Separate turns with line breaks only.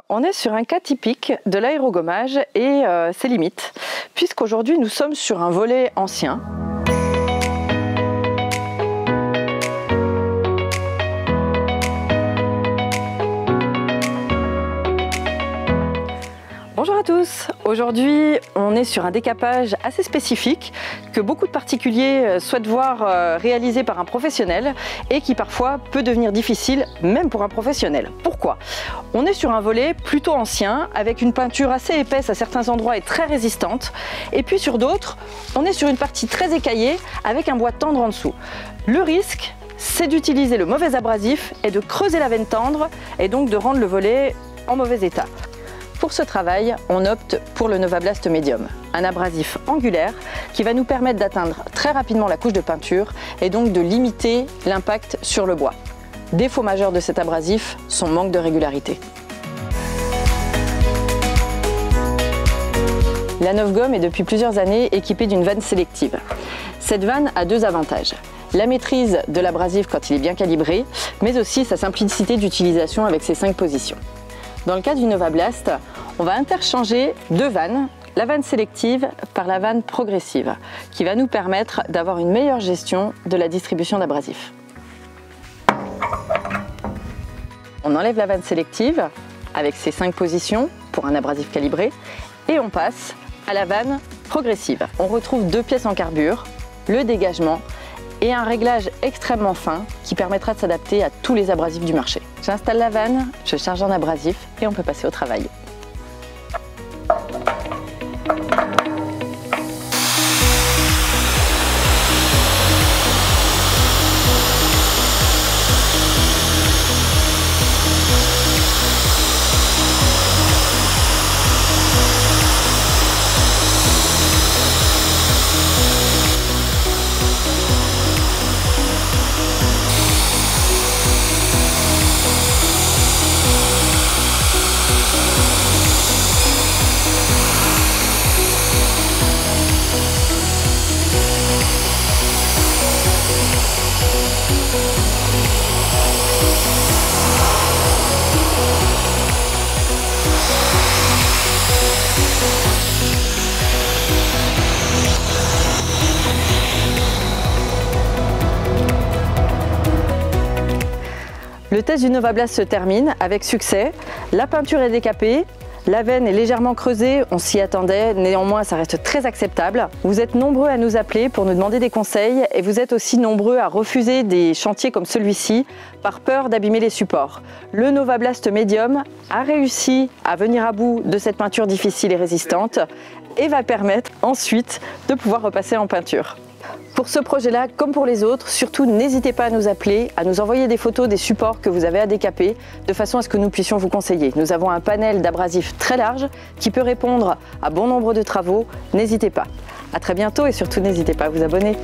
On est sur un cas typique de l'aérogommage et ses limites, puisqu'aujourd'hui nous sommes sur un volet ancien. Bonjour à tous, aujourd'hui on est sur un décapage assez spécifique que beaucoup de particuliers souhaitent voir réalisé par un professionnel et qui parfois peut devenir difficile même pour un professionnel. Pourquoi? On est sur un volet plutôt ancien avec une peinture assez épaisse à certains endroits et très résistante, et puis sur d'autres on est sur une partie très écaillée avec un bois tendre en dessous. Le risque, c'est d'utiliser le mauvais abrasif et de creuser la veine tendre et donc de rendre le volet en mauvais état. Pour ce travail, on opte pour le Novablast Medium, un abrasif angulaire qui va nous permettre d'atteindre très rapidement la couche de peinture et donc de limiter l'impact sur le bois. Défaut majeur de cet abrasif, son manque de régularité. La Novgom est depuis plusieurs années équipée d'une vanne sélective. Cette vanne a deux avantages. La maîtrise de l'abrasif quand il est bien calibré, mais aussi sa simplicité d'utilisation avec ses 5 positions. Dans le cas du Novablast, on va interchanger deux vannes, la vanne sélective par la vanne progressive, qui va nous permettre d'avoir une meilleure gestion de la distribution d'abrasif. On enlève la vanne sélective avec ses 5 positions pour un abrasif calibré et on passe à la vanne progressive. On retrouve 2 pièces en carbure, le dégagement et un réglage extrêmement fin qui permettra de s'adapter à tous les abrasifs du marché. J'installe la vanne, je charge un abrasif et on peut passer au travail. Le test du Novablast se termine avec succès. La peinture est décapée, la veine est légèrement creusée, on s'y attendait, néanmoins ça reste très acceptable. Vous êtes nombreux à nous appeler pour nous demander des conseils et vous êtes aussi nombreux à refuser des chantiers comme celui-ci par peur d'abîmer les supports. Le Novablast Medium a réussi à venir à bout de cette peinture difficile et résistante et va permettre ensuite de pouvoir repasser en peinture. Pour ce projet-là, comme pour les autres, surtout n'hésitez pas à nous appeler, à nous envoyer des photos des supports que vous avez à décaper, de façon à ce que nous puissions vous conseiller. Nous avons un panel d'abrasifs très large qui peut répondre à bon nombre de travaux. N'hésitez pas. À très bientôt et surtout n'hésitez pas à vous abonner.